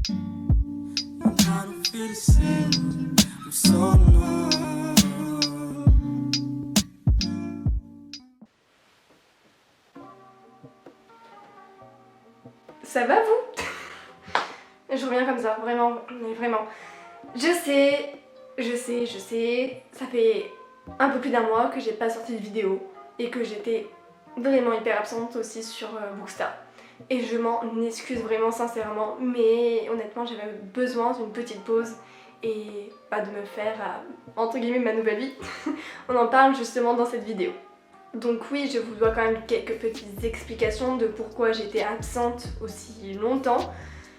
Ça va vous? Je reviens comme ça, vraiment, mais vraiment. Je sais, ça fait un peu plus d'un mois que j'ai pas sorti de vidéo et que j'étais vraiment hyper absente aussi sur Bookstar. Et je m'en excuse vraiment sincèrement, mais honnêtement j'avais besoin d'une petite pause et de me faire, entre guillemets, ma nouvelle vie. On en parle justement dans cette vidéo. Donc oui, je vous dois quand même quelques petites explications de pourquoi j'étais absente aussi longtemps.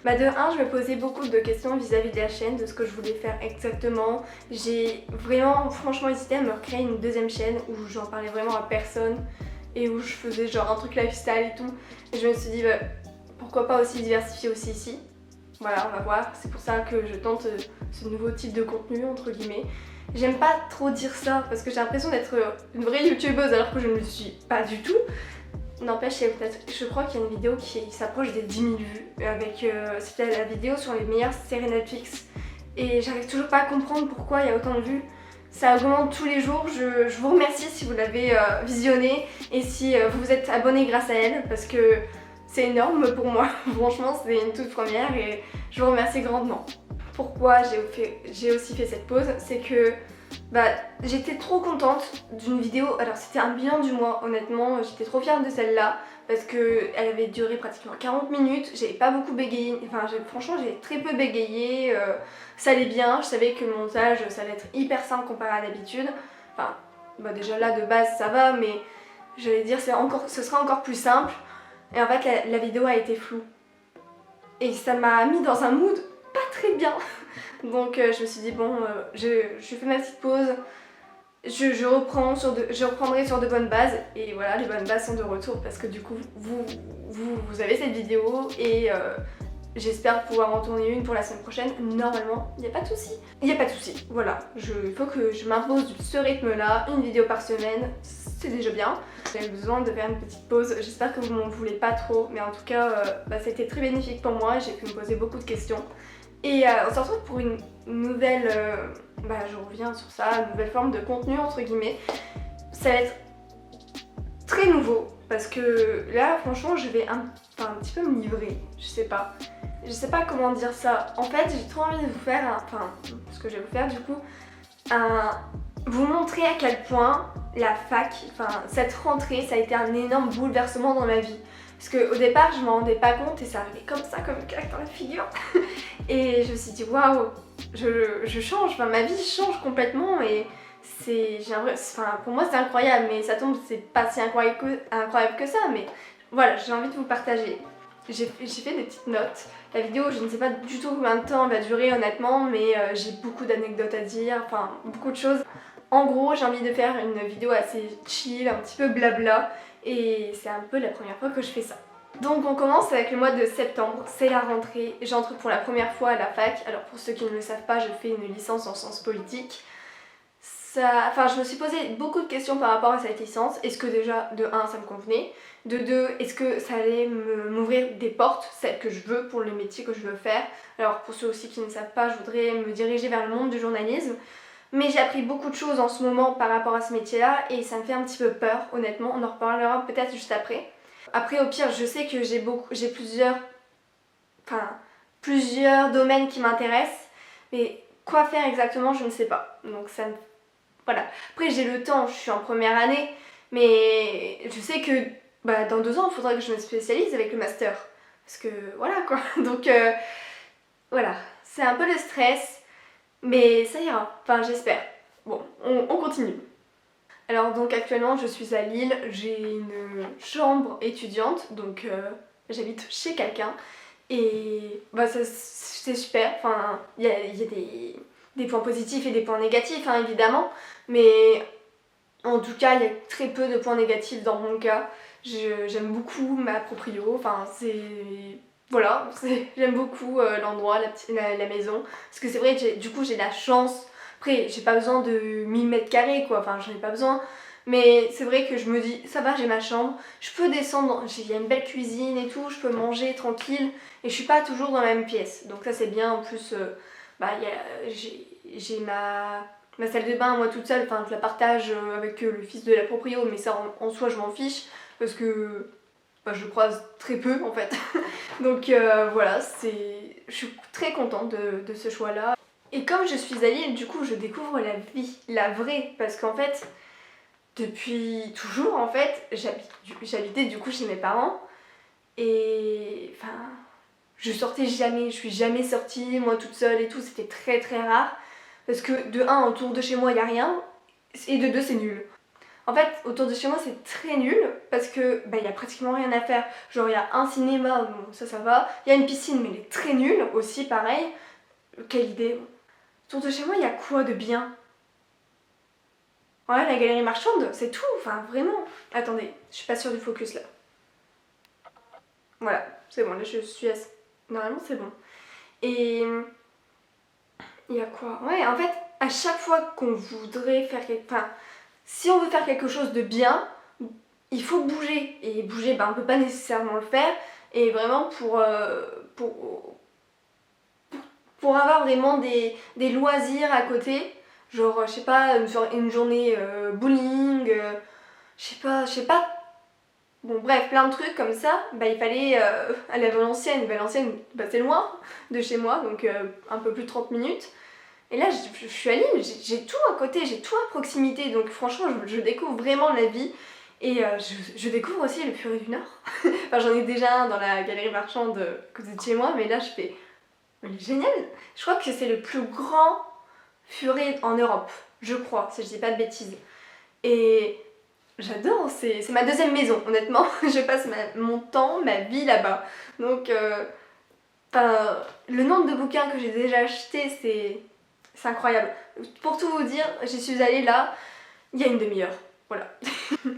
De 1, je me posais beaucoup de questions vis-à-vis de la chaîne, de ce que je voulais faire exactement. J'ai vraiment franchement hésité à me recréer une deuxième chaîne où j'en parlais vraiment à personne et où je faisais genre un truc lifestyle et tout. Et je me suis dit pourquoi pas aussi diversifier aussi ici. Voilà, on va voir, c'est pour ça que je tente ce nouveau type de contenu entre guillemets. J'aime pas trop dire ça parce que j'ai l'impression d'être une vraie youtubeuse alors que je ne le suis pas du tout. N'empêche, je crois qu'il y a une vidéo qui s'approche des 10 000 vues avec c'était la vidéo sur les meilleures séries Netflix et j'arrive toujours pas à comprendre pourquoi il y a autant de vues. Ça augmente tous les jours, je vous remercie si vous l'avez visionné et si vous vous êtes abonné grâce à elle parce que c'est énorme pour moi, franchement c'est une toute première et je vous remercie grandement. Pourquoi j'ai aussi fait cette pause, c'est que j'étais trop contente d'une vidéo. Alors c'était un bilan du mois, honnêtement j'étais trop fière de celle-là parce qu'elle avait duré pratiquement 40 minutes, j'avais pas beaucoup bégayé, enfin franchement j'ai très peu bégayé, ça allait bien, je savais que le montage ça allait être hyper simple comparé à d'habitude. Enfin déjà là de base ça va, mais j'allais dire ce sera encore plus simple. Et en fait la vidéo a été floue et ça m'a mis dans un mood pas très bien. Donc je me suis dit bon, je fais ma petite pause, je reprendrai sur de bonnes bases et voilà, les bonnes bases sont de retour parce que du coup vous avez cette vidéo et j'espère pouvoir en tourner une pour la semaine prochaine. Normalement, il n'y a pas de souci. Il n'y a pas de souci, voilà. Il faut que je m'impose ce rythme là, une vidéo par semaine, c'est déjà bien. J'avais besoin de faire une petite pause, j'espère que vous m'en voulez pas trop, mais en tout cas c'était très bénéfique pour moi, j'ai pu me poser beaucoup de questions. Et on se retrouve pour une nouvelle, je reviens sur ça, une nouvelle forme de contenu entre guillemets. Ça va être très nouveau parce que là franchement je vais un petit peu me livrer, je sais pas comment dire ça. En fait j'ai trop envie de vous faire, ce que je vais vous faire du coup, vous montrer à quel point la fac, cette rentrée ça a été un énorme bouleversement dans ma vie. Parce qu'au départ je m'en rendais pas compte et ça arrivait comme ça, comme une claque dans la figure. Et je me suis dit waouh, je change, ma vie change complètement et pour moi c'est incroyable, mais ça tombe, c'est pas si incroyable que ça, mais voilà, j'ai envie de vous partager. J'ai fait des petites notes. La vidéo, je ne sais pas du tout combien de temps elle va durer honnêtement, mais j'ai beaucoup d'anecdotes à dire, beaucoup de choses. En gros, j'ai envie de faire une vidéo assez chill, un petit peu blabla, et c'est un peu la première fois que je fais ça. Donc on commence avec le mois de septembre, c'est la rentrée, j'entre pour la première fois à la fac. Alors pour ceux qui ne le savent pas, je fais une licence en sciences politiques. Je me suis posé beaucoup de questions par rapport à cette licence. Est-ce que déjà, de 1, ça me convenait? De 2, est-ce que ça allait m'ouvrir des portes, celles que je veux pour le métier que je veux faire? Alors pour ceux aussi qui ne savent pas, je voudrais me diriger vers le monde du journalisme. Mais j'ai appris beaucoup de choses en ce moment par rapport à ce métier-là et ça me fait un petit peu peur, honnêtement. On en reparlera peut-être juste après. Après, au pire, je sais que j'ai plusieurs domaines qui m'intéressent, mais quoi faire exactement, je ne sais pas. Donc voilà. Après, j'ai le temps, je suis en première année, mais je sais que dans 2 ans, il faudra que je me spécialise avec le master. Parce que voilà quoi. Donc voilà, c'est un peu le stress, mais ça ira. J'espère. Bon, on continue. Alors donc actuellement je suis à Lille, j'ai une chambre étudiante, donc j'habite chez quelqu'un et c'est super, il y a des points positifs et des points négatifs évidemment, mais en tout cas il y a très peu de points négatifs dans mon cas. J'aime beaucoup ma proprio, j'aime beaucoup l'endroit, la maison, parce que c'est vrai que du coup j'ai la chance. Après, j'ai pas besoin de 1000 mètres carrés quoi, j'en ai pas besoin, Mais c'est vrai que je me dis, ça va, j'ai ma chambre, je peux descendre, il y a une belle cuisine et tout, je peux manger tranquille et je suis pas toujours dans la même pièce. Donc ça c'est bien, en plus j'ai ma salle de bain moi toute seule, enfin je la partage avec le fils de la proprio, mais ça en soi je m'en fiche parce que je le croise très peu en fait. Donc voilà, je suis très contente de ce choix là. Et comme je suis à Lille, du coup je découvre la vie, la vraie, parce qu'en fait depuis toujours en fait j'habitais du coup chez mes parents et enfin je sortais jamais, je suis jamais sortie moi toute seule et tout, c'était très très rare parce que de un autour de chez moi il y a rien et de deux c'est nul. En fait autour de chez moi c'est très nul parce que il y a pratiquement rien à faire, genre il y a un cinéma, bon ça va, il y a une piscine mais elle est très nulle aussi pareil, quelle idée. Autour de chez moi il y a quoi de bien? Ouais, la galerie marchande, c'est tout, enfin vraiment. Attendez, je suis pas sûre du focus là. Voilà, c'est bon, là je suis assez... Normalement c'est bon. Et il y a quoi? Ouais, en fait, à chaque fois qu'on voudrait faire quelque... Enfin, si on veut faire quelque chose de bien, il faut bouger. Et bouger, on peut pas nécessairement le faire. Et vraiment pour avoir vraiment des loisirs à côté, genre, je sais pas, une journée bowling, je sais pas. Bon bref, plein de trucs comme ça, il fallait aller à Valenciennes. Valenciennes, c'est loin de chez moi, donc un peu plus de 30 minutes. Et là, je suis à Lille, j'ai tout à côté, j'ai tout à proximité, donc franchement, je découvre vraiment la vie. Et je découvre aussi le Furet du Nord. Enfin, j'en ai déjà un dans la galerie marchande à côté de chez moi, mais là, je fais... Mais il est génial. Je crois que c'est le plus grand furet en Europe, je crois, si je dis pas de bêtises. Et j'adore, c'est ma deuxième maison, honnêtement. Je passe mon temps, ma vie là-bas. Donc, le nombre de bouquins que j'ai déjà achetés, c'est incroyable. Pour tout vous dire, j'y suis allée là, il y a une demi-heure. Voilà.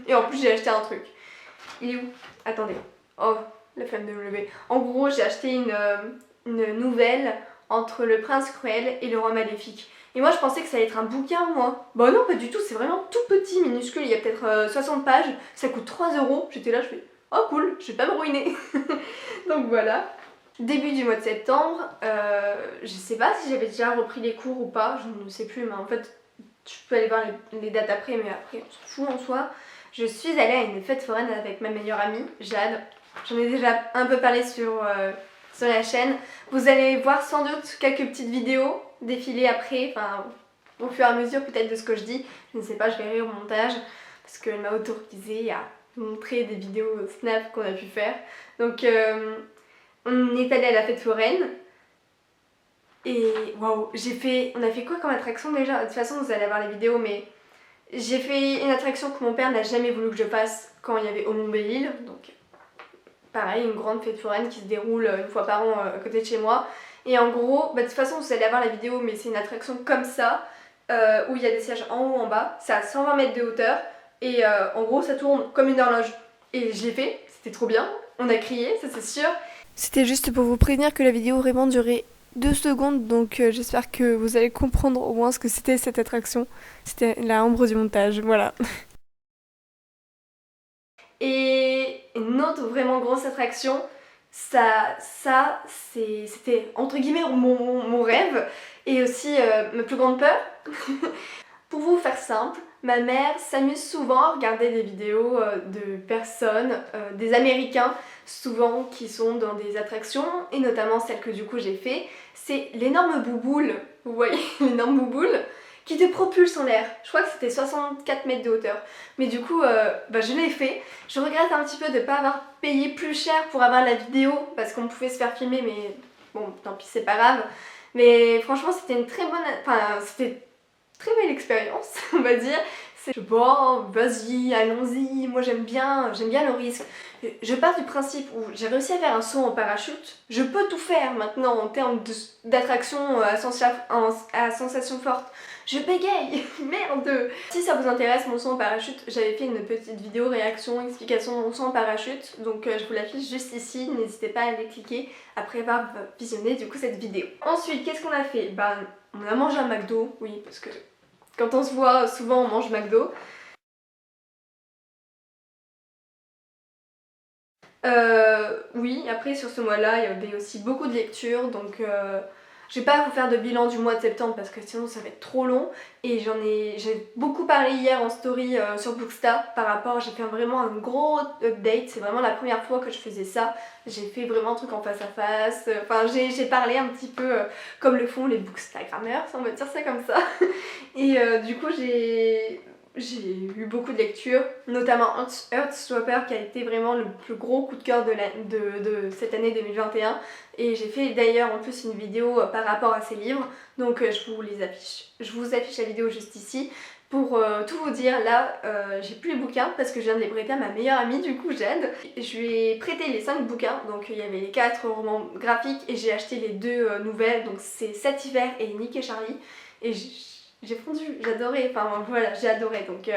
Et en plus, j'ai acheté un truc. Il est où? Attendez. Oh, la flemme de me lever. En gros, j'ai acheté une nouvelle entre Le Prince Cruel et Le Roi Maléfique. Et moi je pensais que ça allait être un bouquin moi. Bah non pas du tout, c'est vraiment tout petit, minuscule, il y a peut-être 60 pages, ça coûte 3 €. J'étais là, je fais oh cool, je vais pas me ruiner. Donc voilà. Début du mois de septembre, je sais pas si j'avais déjà repris les cours ou pas, je ne sais plus, mais en fait je peux aller voir les dates après, mais après on s'en fout en soi. Je suis allée à une fête foraine avec ma meilleure amie, Jade. J'en ai déjà un peu parlé sur la chaîne. Vous allez voir sans doute quelques petites vidéos défiler après, enfin au fur et à mesure peut-être de ce que je dis. Je ne sais pas, je verrai au montage parce qu'elle m'a autorisé à montrer des vidéos snap qu'on a pu faire. Donc on est allé à la fête foraine et waouh, on a fait quoi comme attraction déjà? De toute façon vous allez voir les vidéos, mais j'ai fait une attraction que mon père n'a jamais voulu que je fasse quand il y avait Aumont Belle-Île, donc pareil, une grande fête foraine qui se déroule une fois par an à côté de chez moi. Et en gros, de toute façon vous allez avoir la vidéo, mais c'est une attraction comme ça, où il y a des sièges en haut en bas, c'est à 120 mètres de hauteur, et en gros ça tourne comme une horloge. Et je l'ai fait, c'était trop bien, on a crié, ça c'est sûr. C'était juste pour vous prévenir que la vidéo vraiment durait 2 secondes, donc j'espère que vous allez comprendre au moins ce que c'était cette attraction. C'était la ombre du montage, voilà. Et une autre vraiment grosse attraction, c'était entre guillemets mon rêve et aussi ma plus grande peur. Pour vous faire simple, ma mère s'amuse souvent à regarder des vidéos de personnes, des Américains souvent qui sont dans des attractions, et notamment celle que du coup j'ai fait, c'est l'énorme bouboule, vous voyez l'énorme bouboule qui te propulse en l'air. Je crois que c'était 64 mètres de hauteur. Mais du coup, je l'ai fait. Je regrette un petit peu de ne pas avoir payé plus cher pour avoir la vidéo, parce qu'on pouvait se faire filmer, mais bon, tant pis, c'est pas grave. Mais franchement, c'était une très bonne... Enfin, c'était très belle expérience, on va dire. C'est bon, vas-y, allons-y, moi j'aime bien le risque. Je pars du principe où j'ai réussi à faire un saut en parachute, je peux tout faire maintenant en termes d'attraction à sensation forte. Je bégaye, merde. Si ça vous intéresse mon saut en parachute, j'avais fait une petite vidéo réaction, explication de mon saut en parachute, donc je vous l'affiche juste ici, n'hésitez pas à aller cliquer après avoir visionné du coup cette vidéo. Ensuite, qu'est-ce qu'on a fait? On a mangé un McDo, oui, parce que quand on se voit, souvent on mange McDo. Oui, après sur ce mois-là, il y avait aussi beaucoup de lectures, donc je vais pas vous faire de bilan du mois de septembre parce que sinon ça va être trop long. Et j'ai beaucoup parlé hier en story sur Bookstar par rapport, j'ai fait vraiment un gros update, c'est vraiment la première fois que je faisais ça. J'ai fait vraiment un truc en face à face, enfin j'ai parlé un petit peu comme le font les bookstagrammers, on va dire ça comme ça. Et du coup j'ai eu beaucoup de lectures, notamment Earthstopper qui a été vraiment le plus gros coup de cœur de cette année 2021. Et j'ai fait d'ailleurs en plus une vidéo par rapport à ces livres, donc je vous les affiche. Je vous affiche la vidéo juste ici. Pour tout vous dire, là j'ai plus les bouquins parce que je viens de les prêter à ma meilleure amie, du coup Jade. Je lui ai prêté les 5 bouquins, donc il y avait les 4 romans graphiques et j'ai acheté les 2 nouvelles, donc c'est Cet hiver et Nick et Charlie. Et j'ai fondu, j'adorais, enfin voilà, j'ai adoré, donc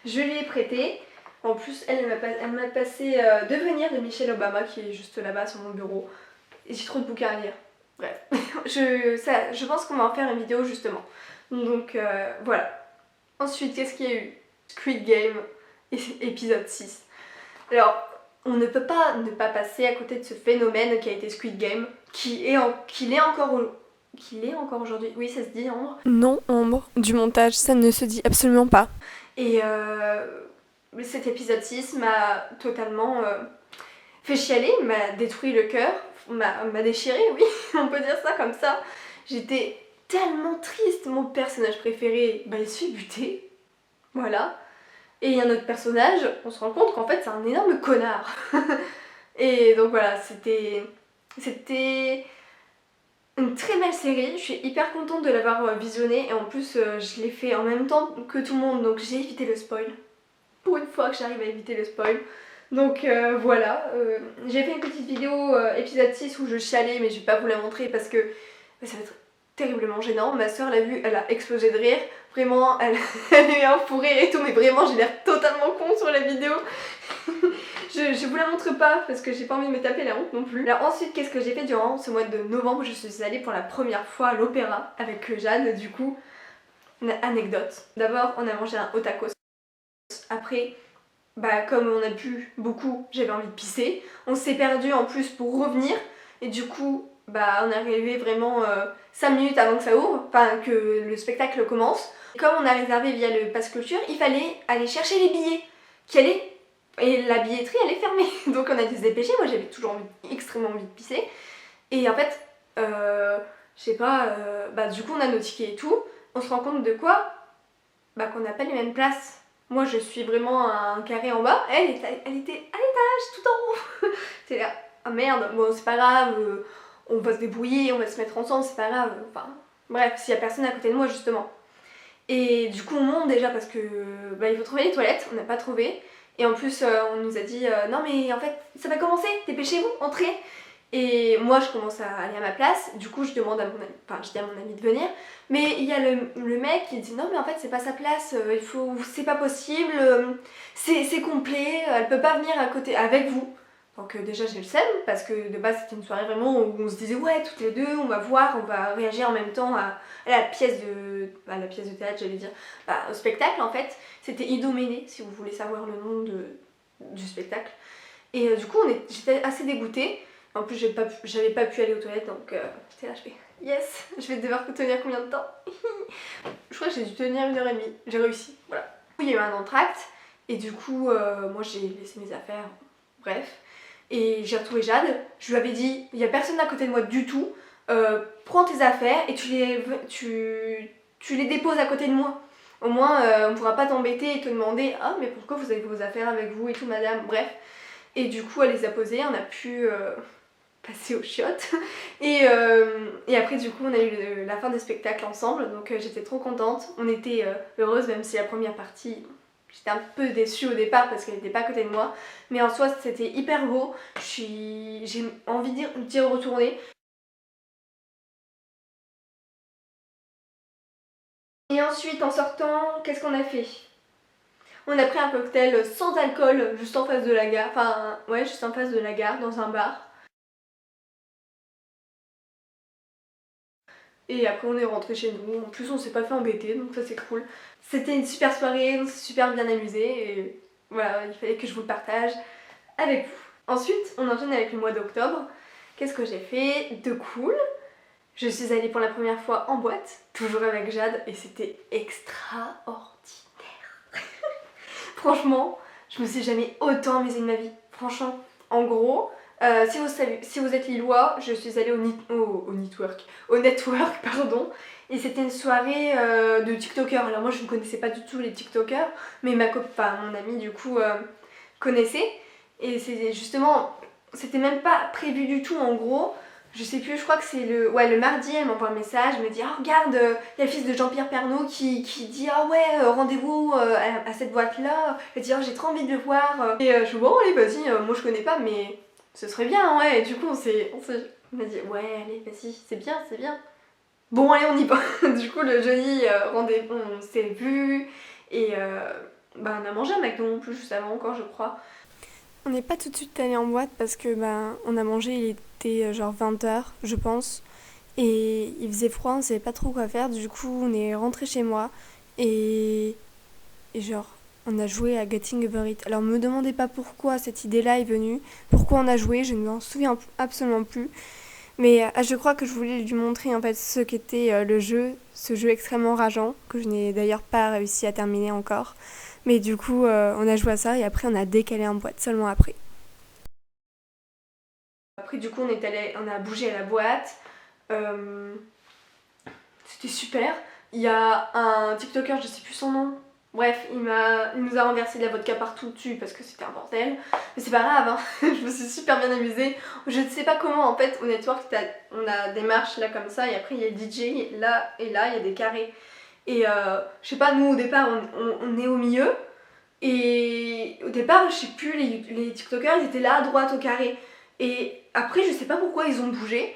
je lui ai prêté. En plus, elle m'a passé Devenir de Michelle Obama qui est juste là-bas sur mon bureau. Et j'ai trop de bouquins à lire. Bref, je pense qu'on va en faire une vidéo justement. Donc voilà. Ensuite, qu'est-ce qu'il y a eu? Squid Game, épisode 6. Alors, on ne peut pas ne pas passer à côté de ce phénomène qui a été Squid Game, qu'il est encore aujourd'hui. Oui, ça se dit, Ambre. Non, Ambre, du montage, ça ne se dit absolument pas. Et cet épisode 6 m'a totalement fait chialer, m'a détruit le cœur, m'a déchiré, oui, on peut dire ça comme ça. J'étais tellement triste, mon personnage préféré, bah il se fait buter, voilà. Et il y a un autre personnage, on se rend compte qu'en fait c'est un énorme connard. Et donc voilà, c'était une très belle série, je suis hyper contente de l'avoir visionnée et en plus je l'ai fait en même temps que tout le monde, donc j'ai évité le spoil. Pour une fois que j'arrive à éviter le spoil. Donc voilà, j'ai fait une petite vidéo épisode 6 où je chialais mais je vais pas vous la montrer parce que ça va être terriblement gênant. Ma soeur l'a vue, elle a explosé de rire. Vraiment, elle a eu un fou rire et tout, mais vraiment j'ai l'air totalement con sur la vidéo. je vous la montre pas parce que j'ai pas envie de me taper la honte non plus. Alors ensuite, qu'est-ce que j'ai fait durant ce mois de novembre? Je suis allée pour la première fois à l'opéra avec Jeanne, du coup. Une anecdote. D'abord, on a mangé un otakos. Après, bah comme on a bu beaucoup, j'avais envie de pisser. On s'est perdu en plus pour revenir et du coup bah on est arrivé vraiment 5 minutes avant que ça ouvre, enfin que le spectacle commence. Et comme on a réservé via le Pass Culture, il fallait aller chercher les billets et la billetterie elle est fermée. Donc on a dû se dépêcher, moi j'avais toujours extrêmement envie de pisser. Et en fait, je sais pas, bah du coup on a nos tickets et tout. On se rend compte de quoi? Bah qu'on n'a pas les mêmes places. Moi je suis vraiment un carré en bas, elle était à l'étage, tout en haut. C'est là, ah merde, bon c'est pas grave, on va se débrouiller, on va se mettre ensemble, c'est pas grave. Enfin, bref, s'il y a personne à côté de moi justement. Et du coup on monte déjà parce que bah, il faut trouver les toilettes, on n'a pas trouvé. Et en plus on nous a dit non mais en fait ça va commencer, dépêchez-vous, entrez. Et moi je commence à aller à ma place, du coup je demande à mon ami, enfin je dis à mon ami de venir, mais il y a le mec qui dit non mais en fait c'est pas sa place, c'est pas possible, c'est complet, elle peut pas venir à côté avec vous. Donc déjà j'ai le seum parce que de base c'était une soirée vraiment où on se disait ouais toutes les deux on va voir, on va réagir en même temps à la pièce de théâtre j'allais dire, au spectacle en fait. C'était Idoménée si vous voulez savoir le nom du spectacle. Et du coup j'étais assez dégoûtée. En plus, j'avais pas pu aller aux toilettes, donc j'étais là, je fais yes, je vais devoir tenir combien de temps? Je crois que j'ai dû tenir 1h30, j'ai réussi, voilà. Il y a eu un entracte, et du coup, moi j'ai laissé mes affaires, bref. Et j'ai retrouvé Jade, je lui avais dit, il y a personne à côté de moi du tout, prends tes affaires et tu les déposes à côté de moi. Au moins, on pourra pas t'embêter et te demander, ah mais pourquoi vous avez vos affaires avec vous et tout madame, bref. Et du coup, elle les a posées, on a pu passer aux chiottes. Et après, du coup, on a eu la fin des spectacles ensemble, donc j'étais trop contente. On était heureuse, même si la première partie, j'étais un peu déçue au départ parce qu'elle n'était pas à côté de moi. Mais en soi, c'était hyper beau. J'ai envie d'y retourner. Et ensuite, en sortant, qu'est-ce qu'on a fait? On a pris un cocktail sans alcool juste en face de la gare, enfin ouais juste en face de la gare dans un bar. Et après on est rentré chez nous, en plus on s'est pas fait embêter donc ça c'est cool. C'était une super soirée, on s'est super bien amusé et voilà il fallait que je vous le partage avec vous. Ensuite, on enchaîne avec le mois d'octobre. Qu'est-ce que j'ai fait de cool? Je suis allée pour la première fois en boîte, toujours avec Jade, et c'était extraordinaire. Franchement, je me suis jamais autant amusée de ma vie. Franchement, en gros, si vous êtes lillois, je suis allée au network, pardon, et c'était une soirée de TikTokers. Alors moi, je ne connaissais pas du tout les TikTokers, mais mon amie du coup connaissait, et c'est justement, c'était même pas prévu du tout en gros. Je sais plus, je crois que c'est le mardi, elle m'envoie un message, elle me dit ah regarde, il y a le fils de Jean-Pierre Pernaut qui dit ah ouais, rendez-vous à cette boîte-là. Elle dit ah j'ai trop envie de le voir. Et je dis bon allez vas-y, moi je connais pas mais ce serait bien ouais. Et du coup on m'a dit ouais allez vas-y, c'est bien, c'est bien. Bon allez on y va. Du coup le jeudi, rendez-vous, on s'est vu et on a mangé un McDo en plus juste avant encore je crois. On n'est pas tout de suite allé en boîte parce que on a mangé, il était genre 20h, je pense. Et il faisait froid, on savait pas trop quoi faire. Du coup, on est rentré chez moi et genre, on a joué à Getting Over It. Alors, me demandez pas pourquoi cette idée-là est venue, pourquoi on a joué, je ne m'en souviens absolument plus. Mais je crois que je voulais lui montrer en fait ce qu'était le jeu, ce jeu extrêmement rageant, que je n'ai d'ailleurs pas réussi à terminer encore. Mais du coup, on a joué à ça et après on a décalé en boîte seulement après. Après du coup on a bougé à la boîte. C'était super. Il y a un TikToker, je sais plus son nom. Bref, il nous a renversé de la vodka partout dessus parce que c'était un bordel. Mais c'est pas grave, hein. Je me suis super bien amusée. Je ne sais pas comment en fait au network on a des marches là comme ça et après il y a DJ là et là il y a des carrés. Et je sais pas, nous au départ on est au milieu. Et au départ, je sais plus, les TikTokers ils étaient là à droite au carré. Et après, je sais pas pourquoi ils ont bougé.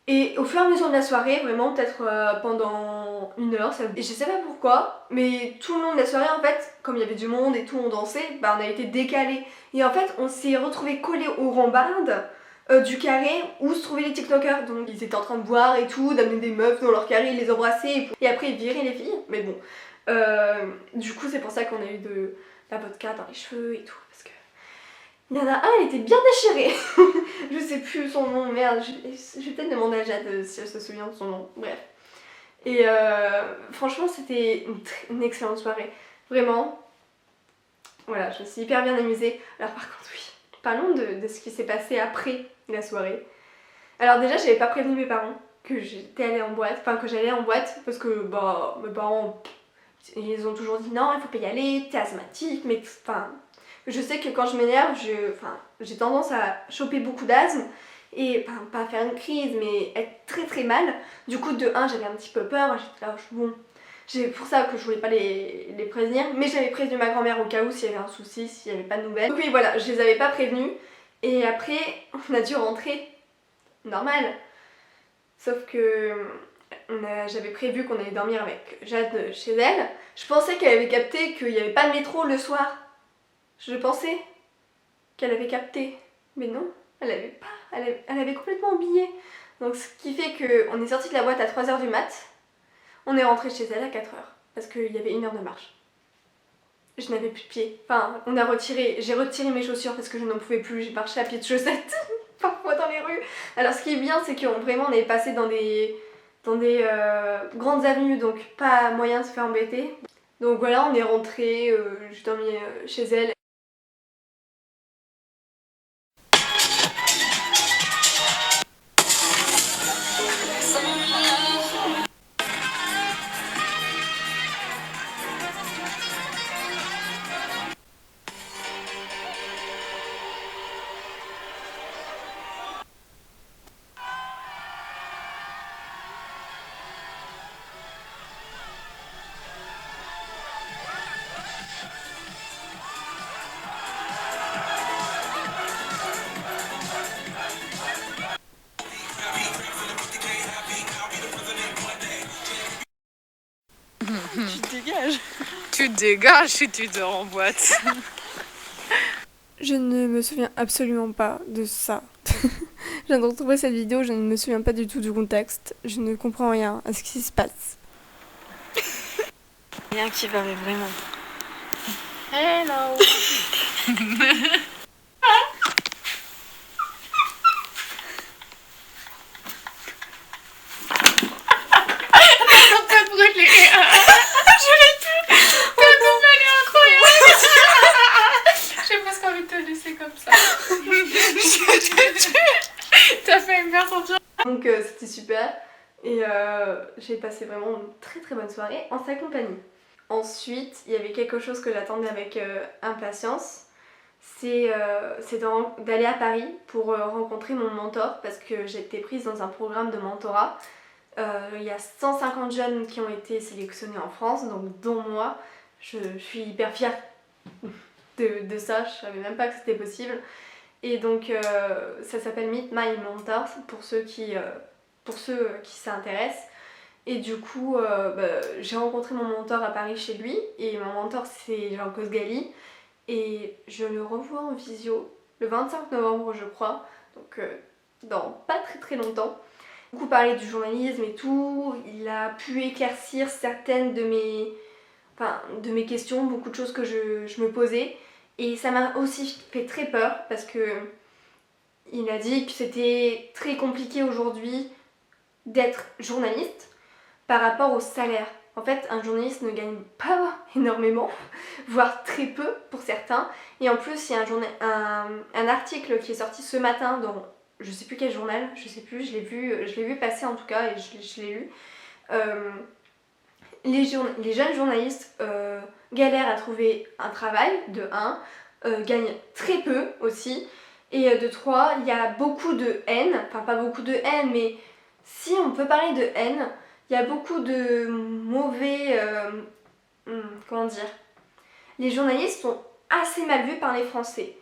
Et au fur et à mesure de la soirée, vraiment peut-être pendant 1 heure, et je sais pas pourquoi, mais tout le long de la soirée en fait, comme il y avait du monde et tout, on dansait, on a été décalés. Et en fait, on s'est retrouvés collés aux rambardes du carré où se trouvaient les TikTokers. Donc ils étaient en train de boire et tout, d'amener des meufs dans leur carré, ils les embrassaient et après ils viraient les filles. Mais bon, du coup c'est pour ça qu'on a eu de la vodka dans les cheveux et tout, parce que il y en a un, il était bien déchiré. Je sais plus son nom, merde, je vais peut-être demander à Jade si elle se souvient de son nom, bref. Et franchement c'était une excellente soirée, vraiment. Voilà, je me suis hyper bien amusée. Alors par contre oui, parlons de ce qui s'est passé après la soirée. Alors déjà j'avais pas prévenu mes parents que j'étais allée en boîte, enfin que j'allais en boîte, parce que mes parents ils ont toujours dit non il faut pas y aller, t'es asthmatique, mais enfin je sais que quand je m'énerve j'ai tendance à choper beaucoup d'asthme et pas faire une crise mais être très très mal. Du coup de 1 j'avais un petit peu peur, j'étais là bon, c'est pour ça que je voulais pas les prévenir, mais j'avais prévenu ma grand-mère au cas où s'il y avait un souci, s'il y avait pas de nouvelles. Donc oui voilà, je les avais pas prévenus et après on a dû rentrer normal, sauf que j'avais prévu qu'on allait dormir avec Jade chez elle. Je pensais qu'elle avait capté qu'il n'y avait pas de métro le soir. Je pensais qu'elle avait capté. Mais non, elle avait pas. Elle avait complètement oublié. Donc ce qui fait qu'on est sorti de la boîte à 3h du mat. On est rentré chez elle à 4h. Parce qu'il y avait 1 heure de marche. Je n'avais plus de pieds. Enfin, j'ai retiré mes chaussures parce que je n'en pouvais plus. J'ai marché à pied de chaussettes. Parfois dans les rues. Alors ce qui est bien, c'est qu'on vraiment on est passé dans des grandes avenues, donc pas moyen de se faire embêter. Donc voilà, on est rentré, j'ai dormi chez elle. Tu te dégages. Tu te dégages et tu dors en boîte. Je ne me souviens absolument pas de ça. Je viens de retrouver cette vidéo, je ne me souviens pas du tout du contexte. Je ne comprends rien à ce qui se passe. Rien qui va vraiment. Hello. Donc c'était super et j'ai passé vraiment une très très bonne soirée en sa compagnie. Ensuite, il y avait quelque chose que j'attendais avec impatience, c'est d'aller à Paris pour rencontrer mon mentor parce que j'ai été prise dans un programme de mentorat. Il y a 150 jeunes qui ont été sélectionnés en France, donc dont moi. Je suis hyper fière de ça, je savais même pas que c'était possible. Et donc ça s'appelle Meet My Mentors pour ceux qui s'intéressent. Et du coup, j'ai rencontré mon mentor à Paris chez lui, et mon mentor c'est Jean Cosgali, et je le revois en visio le 25 novembre je crois, donc dans pas très très longtemps. Beaucoup parlé du journalisme et tout, il a pu éclaircir certaines de mes questions, beaucoup de choses que je me posais, et ça m'a aussi fait très peur parce que il a dit que c'était très compliqué aujourd'hui d'être journaliste par rapport au salaire. En fait, un journaliste ne gagne pas énormément, voire très peu pour certains. Et en plus, il y a un article qui est sorti ce matin dans je sais plus quel journal, je sais plus, je l'ai vu passer en tout cas et je l'ai lu. Les jeunes journalistes galèrent à trouver un travail, de 1, gagnent très peu aussi, et de 3, il y a beaucoup de haine, enfin pas beaucoup de haine, mais si on peut parler de haine, il y a beaucoup de mauvais... comment dire? Les journalistes sont assez mal vus par les Français.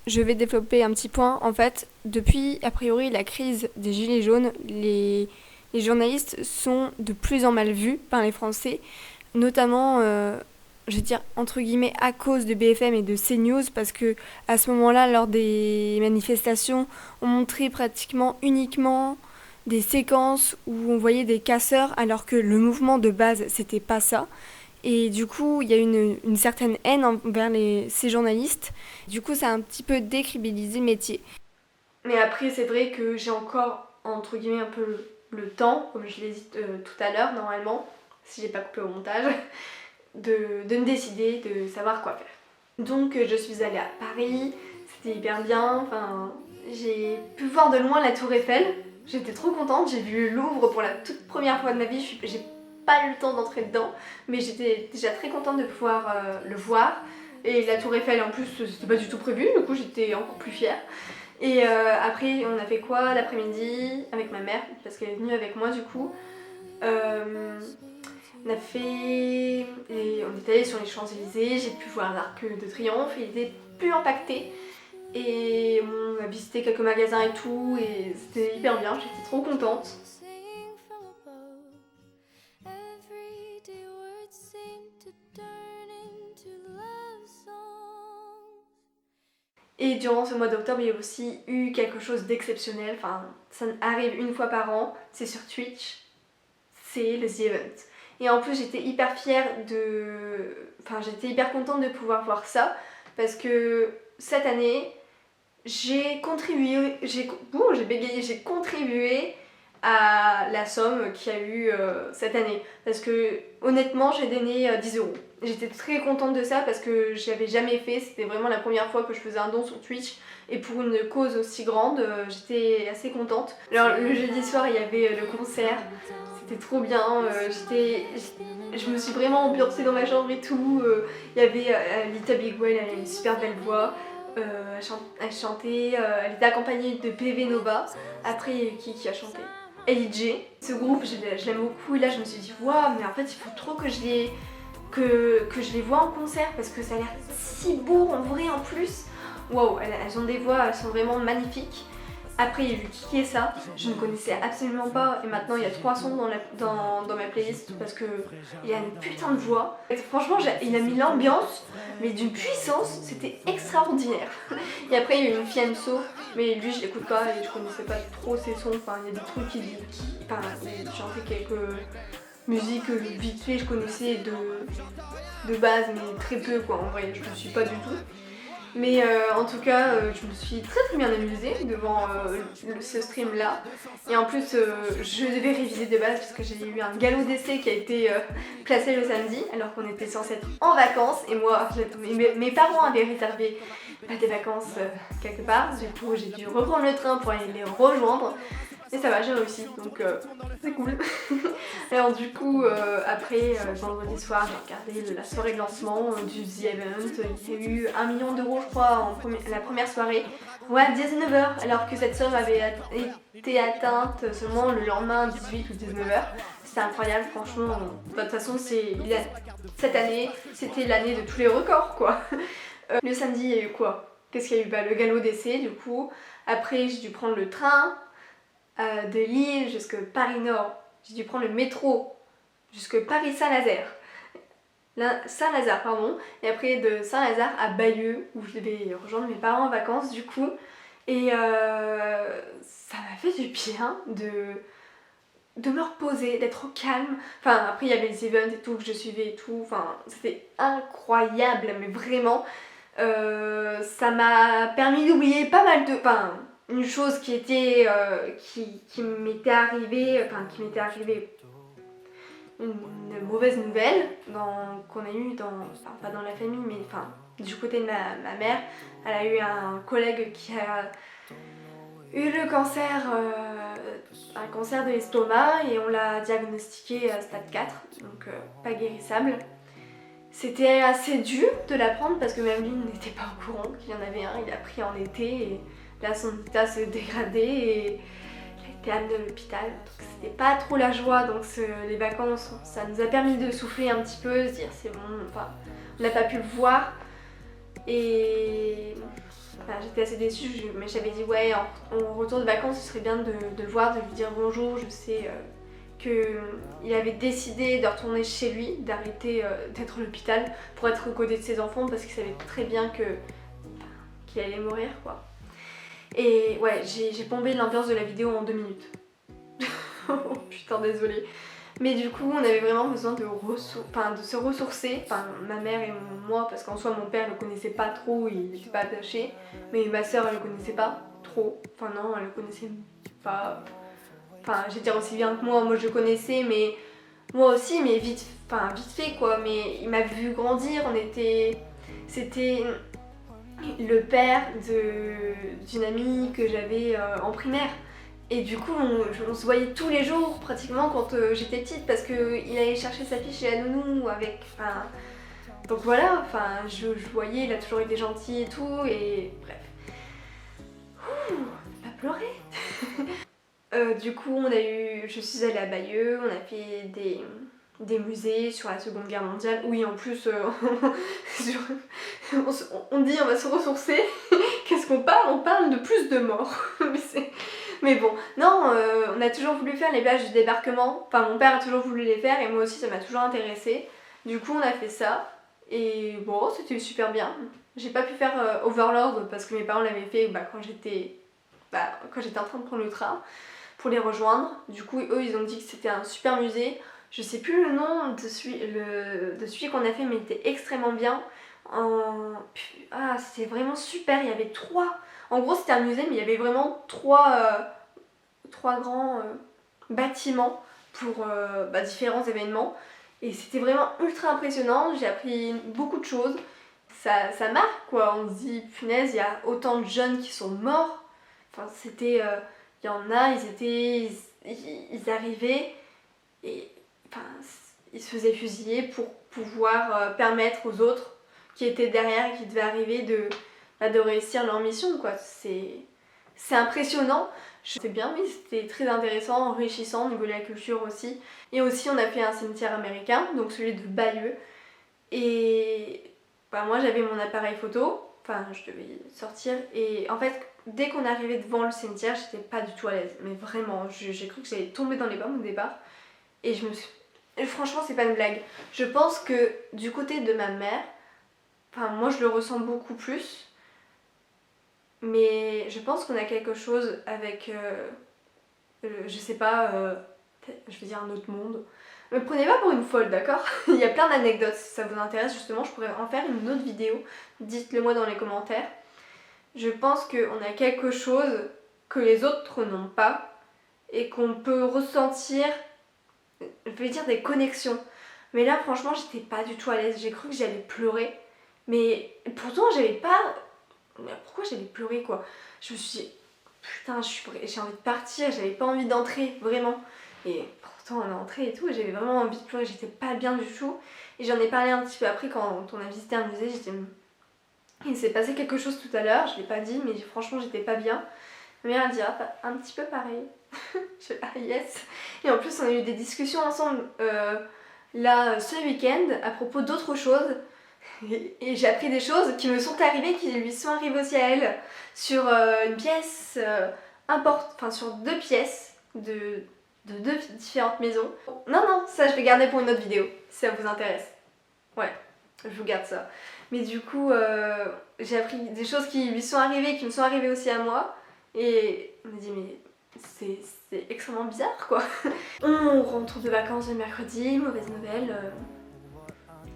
Je vais développer un petit point. En fait, depuis, a priori, la crise des Gilets jaunes, les journalistes sont de plus en mal vus par les Français, notamment, je veux dire, entre guillemets, à cause de BFM et de CNews, parce que à ce moment-là, lors des manifestations, on montrait pratiquement uniquement des séquences où on voyait des casseurs, alors que le mouvement de base, c'était pas ça. Et du coup, il y a une certaine haine envers ces journalistes. Du coup, ça a un petit peu décrédibilisé le métier. Mais après, c'est vrai que j'ai encore, entre guillemets, un peu le temps, comme je l'ai dit tout à l'heure, normalement, si j'ai pas coupé au montage, de me décider, de savoir quoi faire. Donc, je suis allée à Paris, c'était hyper bien, enfin, j'ai pu voir de loin la Tour Eiffel, j'étais trop contente, j'ai vu le Louvre pour la toute première fois de ma vie, j'ai pas eu le temps d'entrer dedans, mais j'étais déjà très contente de pouvoir le voir. Et la Tour Eiffel en plus c'était pas du tout prévu, du coup j'étais encore plus fière. Et après on a fait quoi l'après-midi avec ma mère, parce qu'elle est venue avec moi du coup. On est allé sur les Champs-Élysées, j'ai pu voir l'Arc de Triomphe, il était plus impacté. Et on a visité quelques magasins et tout, et c'était hyper bien, j'étais trop contente. Et durant ce mois d'octobre, il y a aussi eu quelque chose d'exceptionnel, enfin ça arrive une fois par an, c'est sur Twitch, c'est le The Event. Et en plus j'étais hyper fière j'étais hyper contente de pouvoir voir ça, parce que cette année, j'ai contribué à la somme qu'il y a eu cette année. Parce que honnêtement, j'ai donné 10 €. J'étais très contente de ça parce que je l'avais jamais fait. C'était vraiment la première fois que je faisais un don sur Twitch. Et pour une cause aussi grande, j'étais assez contente. Alors le jeudi soir, il y avait le concert. C'était trop bien. Je me suis vraiment ambiancée dans ma chambre et tout. Il y avait Lita Big Well, elle a une super belle voix. Elle chantait, elle était accompagnée de PV Nova. Après, il y a eu qui a chanté? LJ. Ce groupe, je l'aime beaucoup, et là je me suis dit waouh, mais en fait il faut trop que je les vois en concert parce que ça a l'air si beau en vrai en plus. Waouh, elles ont des voix, elles sont vraiment magnifiques. Après il y a eu Qui est ça, je ne connaissais absolument pas, et maintenant il y a 3 sons dans ma playlist parce que il a une putain de voix. Franchement il a mis l'ambiance, mais d'une puissance, c'était extraordinaire. Et après il y a eu une Fianso, mais lui je l'écoute pas et je connaissais pas trop ses sons, enfin il y a des trucs il chantait quelques musiques vite fait, je connaissais de base mais très peu quoi, en vrai je ne suis pas du tout. Mais en tout cas, je me suis très très bien amusée devant ce stream là. Et en plus, je devais réviser de base parce que j'ai eu un galop d'essai qui a été placé le samedi alors qu'on était censé être en vacances. Et moi, mes parents avaient réservé des vacances quelque part. Du coup, j'ai dû reprendre le train pour aller les rejoindre. Et ça va, j'ai réussi, donc c'est cool. Alors du coup, après, vendredi soir, j'ai regardé la soirée de lancement du The Event. Il y a eu 1 million d'euros, je crois, la première soirée. Ouais, 19h, alors que cette somme avait été atteinte seulement le lendemain, 18 ou 19h. C'était incroyable, franchement. De toute façon, cette année, c'était l'année de tous les records, quoi. Le samedi, il y a eu quoi? Qu'est-ce qu'il y a eu? Bah, le galop d'essai, du coup. Après, j'ai dû prendre le train de Lille jusqu'à Paris-Nord. J'ai dû prendre le métro jusqu'à Paris-Saint-Lazare. Saint-Lazare, pardon. Et après, de Saint-Lazare à Bayeux, où je devais rejoindre mes parents en vacances, du coup. Et ça m'a fait du bien de me reposer, d'être au calme. Enfin, après, il y avait les events et tout que je suivais et tout. Enfin, c'était incroyable, mais vraiment. Ça m'a permis d'oublier pas mal de... Enfin, une chose qui était... qui m'était arrivée... Enfin, qui m'était arrivée... Une mauvaise nouvelle qu'on a eue dans... Enfin, pas dans la famille, mais enfin, du côté de ma mère. Elle a eu un collègue qui a eu le cancer... un cancer de l'estomac et on l'a diagnostiqué stade 4, donc pas guérissable. C'était assez dur de l'apprendre parce que même lui n'était pas au courant qu'il y en avait un, il a pris en été et là son état se dégradait et il a été amené à l'hôpital. Donc c'était pas trop la joie, donc les vacances, ça nous a permis de souffler un petit peu, se dire c'est bon, enfin, on n'a pas pu le voir et enfin, j'étais assez déçue, mais j'avais dit ouais, en retour de vacances ce serait bien de le voir, de lui dire bonjour, je sais... qu'il avait décidé de retourner chez lui, d'arrêter d'être à l'hôpital pour être aux côtés de ses enfants parce qu'il savait très bien qu'il allait mourir, quoi. Et ouais, j'ai plombé l'ambiance de la vidéo en 2 minutes. Oh putain, désolée. Mais du coup, on avait vraiment besoin de se ressourcer, enfin ma mère et moi, parce qu'en soi mon père le connaissait pas trop, il n'était pas attaché, mais ma soeur elle le connaissait pas trop, enfin non, elle le connaissait pas... Enfin, je vais dire aussi bien que moi je le connaissais, mais moi aussi, mais vite fait quoi. Mais il m'a vu grandir, c'était le père d'une amie que j'avais en primaire. Et du coup, on se voyait tous les jours pratiquement quand j'étais petite parce qu'il allait chercher sa fille chez la nounou avec... Enfin, donc voilà, enfin, je voyais, il a toujours été gentil et tout, et bref. Ouh, on va pas pleurer. Du coup, je suis allée à Bayeux, on a fait des musées sur la Seconde Guerre mondiale. Oui, en plus, on dit on va se ressourcer. Qu'est-ce qu'on parle? On parle de plus de morts. Mais bon, non, on a toujours voulu faire les plages du débarquement. Enfin, mon père a toujours voulu les faire et moi aussi, ça m'a toujours intéressée. Du coup, on a fait ça. Et bon, c'était super bien. J'ai pas pu faire Overlord parce que mes parents l'avaient fait quand j'étais en train de prendre le train pour les rejoindre. Du coup, eux, ils ont dit que c'était un super musée. Je sais plus le nom de celui qu'on a fait, mais il était extrêmement bien. C'était vraiment super. Il y avait 3... En gros, c'était un musée, mais il y avait vraiment 3 grands bâtiments pour différents événements. Et c'était vraiment ultra impressionnant. J'ai appris beaucoup de choses. Ça marque, quoi. On se dit, punaise, il y a autant de jeunes qui sont morts. Enfin, c'était... il y en a, ils arrivaient et enfin, ils se faisaient fusiller pour pouvoir permettre aux autres qui étaient derrière et qui devaient arriver de réussir leur mission, quoi. C'est impressionnant. C'était bien, oui, c'était très intéressant, enrichissant au niveau de la culture aussi. Et aussi, on a fait un cimetière américain, donc celui de Bayeux. Et moi, j'avais mon appareil photo, enfin, je devais sortir. Et en fait, dès qu'on arrivait devant le cimetière, j'étais pas du tout à l'aise. Mais vraiment, j'ai cru que j'allais tomber dans les pommes au départ. Et franchement, c'est pas une blague. Je pense que du côté de ma mère, moi, je le ressens beaucoup plus. Mais je pense qu'on a quelque chose avec, je sais pas, je vais dire un autre monde. Me prenez pas pour une folle, d'accord? Il y a plein d'anecdotes, si ça vous intéresse justement, je pourrais en faire une autre vidéo. Dites-le moi dans les commentaires. Je pense qu'on a quelque chose que les autres n'ont pas et qu'on peut ressentir, je vais dire des connexions. Mais là, franchement, j'étais pas du tout à l'aise. J'ai cru que j'allais pleurer. Mais pourtant, j'avais pas... Mais pourquoi j'allais pleurer, quoi? Je me suis dit, putain, j'ai envie de partir, j'avais pas envie d'entrer, vraiment. Et pourtant on est entré et tout, et j'avais vraiment envie de pleurer, j'étais pas bien du tout. Et j'en ai parlé un petit peu après quand on a visité un musée, il s'est passé quelque chose tout à l'heure, je l'ai pas dit, mais franchement j'étais pas bien. Ma mère a dit un petit peu pareil. Je fais yes. Et en plus on a eu des discussions ensemble là ce week-end à propos d'autres choses. Et j'ai appris des choses qui me sont arrivées, qui lui sont arrivées aussi à elle, sur une pièce sur 2 pièces de 2 différentes maisons. Non, ça je vais garder pour une autre vidéo, si ça vous intéresse. Ouais, je vous garde ça. Mais du coup, j'ai appris des choses qui lui sont arrivées, qui me sont arrivées aussi à moi. Et on m'a dit, mais c'est extrêmement bizarre quoi. On rentre de vacances le mercredi, mauvaise nouvelle.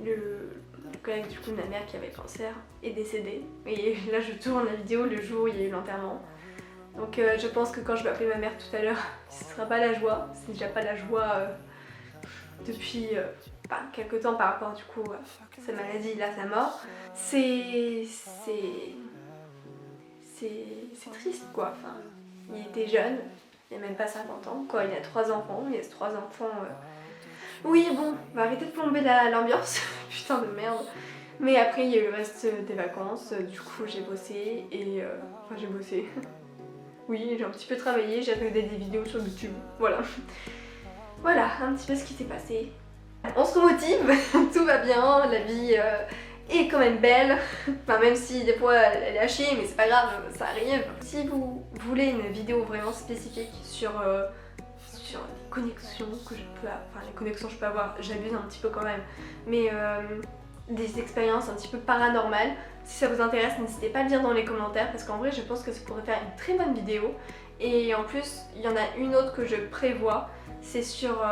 Le collègue du coup de ma mère qui avait le cancer est décédé. Et là je tourne la vidéo le jour où il y a eu l'enterrement. Donc je pense que quand je vais appeler ma mère tout à l'heure, ce sera pas la joie. C'est déjà pas la joie depuis quelques temps par rapport du coup à sa maladie, là sa mort. C'est triste quoi. Enfin, il était jeune, il a même pas 50 ans. Quoi, il a 3 enfants, il laisse 3 enfants. Oui bon, on va arrêter de plomber l'ambiance. Putain de merde. Mais après il y a eu le reste des vacances, du coup j'ai bossé et... Enfin j'ai bossé. Oui, j'ai un petit peu travaillé, j'ai regardé des vidéos sur YouTube, voilà. Voilà, un petit peu ce qui s'est passé. On se remotive, tout va bien, la vie est quand même belle. Enfin même si des fois elle est à chier, mais c'est pas grave, ça arrive. Si vous voulez une vidéo vraiment spécifique sur les connexions que je peux avoir, enfin les connexions que je peux avoir, j'abuse un petit peu quand même, mais des expériences un petit peu paranormales, si ça vous intéresse n'hésitez pas à le dire dans les commentaires parce qu'en vrai je pense que ça pourrait faire une très bonne vidéo. Et en plus il y en a une autre que je prévois, c'est sur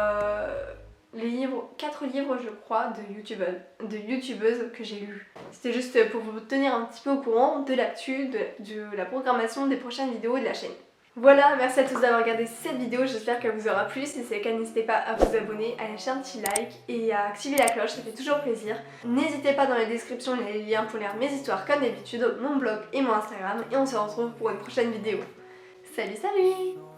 les livres, 4 livres je crois de youtubeuses que j'ai lus. C'était juste pour vous tenir un petit peu au courant de l'actu, de la programmation des prochaines vidéos de la chaîne. Voilà, merci à tous d'avoir regardé cette vidéo, j'espère qu'elle vous aura plu. Si c'est le cas, n'hésitez pas à vous abonner, à lâcher un petit like et à activer la cloche, ça fait toujours plaisir. N'hésitez pas dans la description, il y a les liens pour lire mes histoires comme d'habitude, mon blog et mon Instagram. Et on se retrouve pour une prochaine vidéo. Salut, salut!